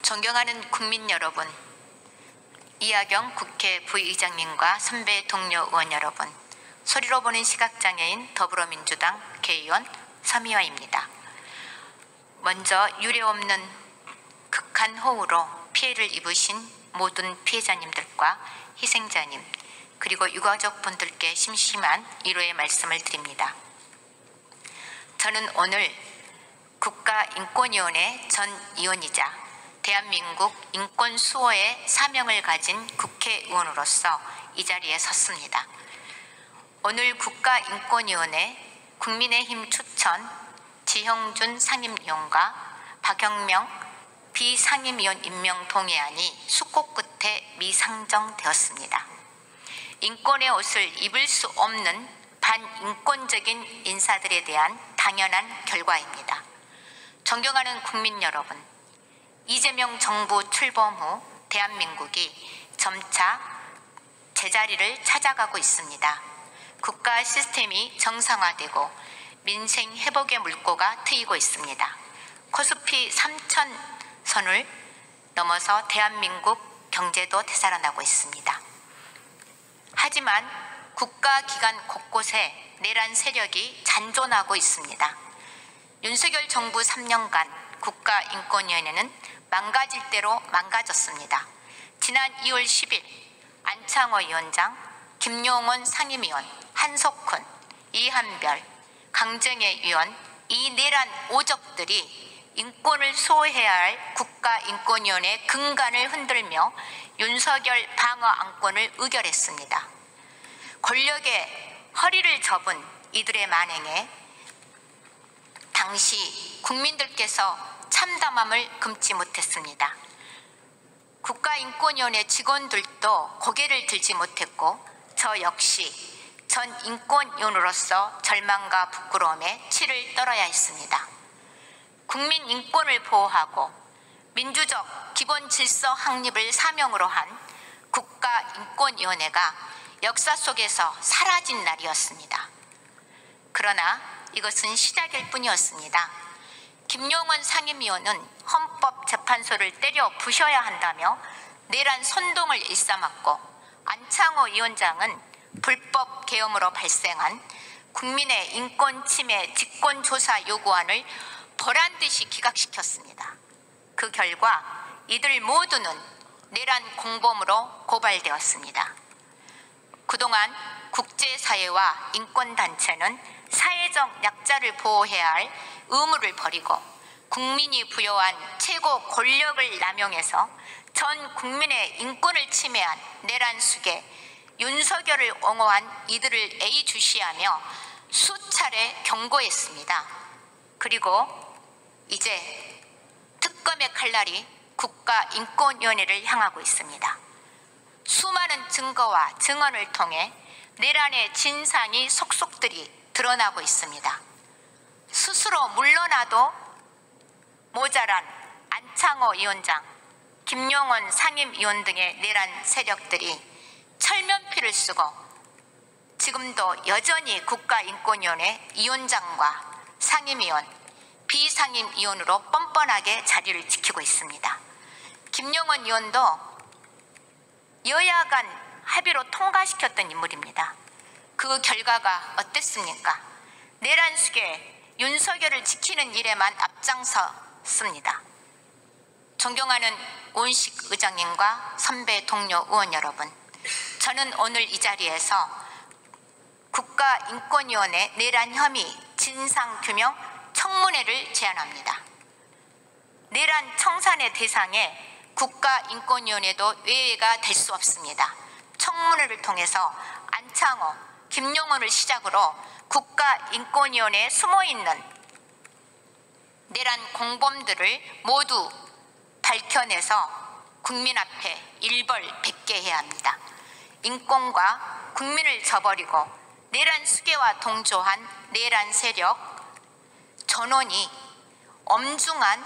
존경하는 국민 여러분, 이하경 국회 부의장님과 선배 동료 의원 여러분, 소리로 보는 시각장애인 더불어민주당 국회의원 서미화입니다. 먼저 유례없는 극한 호우로 피해를 입으신 모든 피해자님들과 희생자님, 그리고 유가족 분들께 심심한 위로의 말씀을 드립니다. 저는 오늘 국가인권위원회 전 위원이자 대한민국 인권수호의 사명을 가진 국회의원으로서 이 자리에 섰습니다. 오늘 국가인권위원회 국민의힘 추천 지형준 상임위원과 박영명 비상임위원 임명 동의안이 숙고 끝에 미상정되었습니다. 인권의 옷을 입을 수 없는 반인권적인 인사들에 대한 당연한 결과입니다. 존경하는 국민 여러분, 이재명 정부 출범 후 대한민국이 점차 제자리를 찾아가고 있습니다. 국가 시스템이 정상화되고 민생 회복의 물꼬가 트이고 있습니다. 코스피 3,000선을 넘어서 대한민국 경제도 되살아나고 있습니다. 하지만 국가기관 곳곳에 내란 세력이 잔존하고 있습니다. 윤석열 정부 3년간 국가인권위원회는 망가질 대로 망가졌습니다. 지난 2월 10일 안창호 위원장, 김용원 상임위원, 한석훈, 이한별, 강정혜 위원, 이 내란 오적들이 인권을 수호해야 할 국가인권위원회 근간을 흔들며 윤석열 방어 안건을 의결했습니다. 권력의 허리를 접은 이들의 만행에 당시 국민들께서 참담함을 금치 못했습니다. 국가인권위원회 직원들도 고개를 들지 못했고 저 역시 전 인권위원으로서 절망과 부끄러움에 치를 떨어야 했습니다. 국민 인권을 보호하고 민주적 기본 질서 확립을 사명으로 한 국가인권위원회가 역사 속에서 사라진 날이었습니다. 그러나 이것은 시작일 뿐이었습니다. 김용원 상임위원은 헌법재판소를 때려 부셔야 한다며 내란 선동을 일삼았고, 안창호 위원장은 불법 계엄으로 발생한 국민의 인권 침해 직권조사 요구안을 보란듯이 기각시켰습니다. 그 결과 이들 모두는 내란 공범으로 고발되었습니다. 그동안 국제사회와 인권단체는 사회적 약자를 보호해야 할 의무를 버리고 국민이 부여한 최고 권력을 남용해서 전 국민의 인권을 침해한 내란 숙에 윤석열을 옹호한 이들을 예의주시하며 수차례 경고했습니다. 그리고 이제 특검의 칼날이 국가인권위원회를 향하고 있습니다. 수많은 증거와 증언을 통해 내란의 진상이 속속들이 드러나고 있습니다. 스스로 물러나도 모자란 안창호 위원장, 김용원 상임위원 등의 내란 세력들이 철면피를 쓰고 지금도 여전히 국가인권위원회 위원장과 상임위원, 비상임위원으로 뻔뻔하게 자리를 지키고 있습니다. 김용원 위원도 여야 간 합의로 통과시켰던 인물입니다. 그 결과가 어땠습니까? 내란 숙에 윤석열을 지키는 일에만 앞장섰습니다. 존경하는 오은식 의장님과 선배 동료 의원 여러분, 저는 오늘 이 자리에서 국가인권위원회 내란 혐의 진상규명 청문회를 제안합니다. 내란 청산의 대상에 국가인권위원회도 외회가 될 수 없습니다. 청문회를 통해서 안창호, 김용원을 시작으로 국가인권위원회에 숨어있는 내란 공범들을 모두 밝혀내서 국민 앞에 일벌백계해야 합니다. 인권과 국민을 저버리고 내란 수괴와 동조한 내란 세력 전원이 엄중한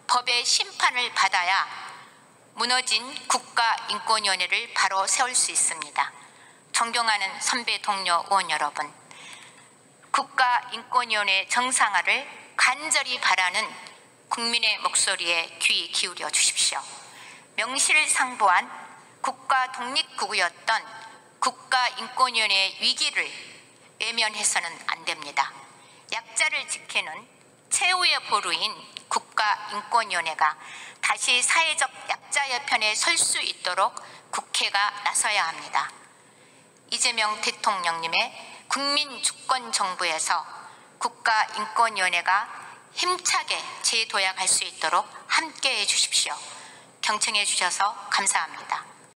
법의 심판을 받아야 무너진 국가인권위원회를 바로 세울 수 있습니다. 존경하는 선배 동료 의원 여러분, 국가인권위원회 정상화를 간절히 바라는 국민의 목소리에 귀 기울여 주십시오. 명실상부한 국가 독립구구였던 국가인권위원회의 위기를 외면해서는 안 됩니다. 약자를 지키는 최후의 보루인 국가인권위원회가 다시 사회적 약자의 편에 설 수 있도록 국회가 나서야 합니다. 이재명 대통령님의 국민주권정부에서 국가인권위원회가 힘차게 재도약할 수 있도록 함께해 주십시오. 경청해 주셔서 감사합니다.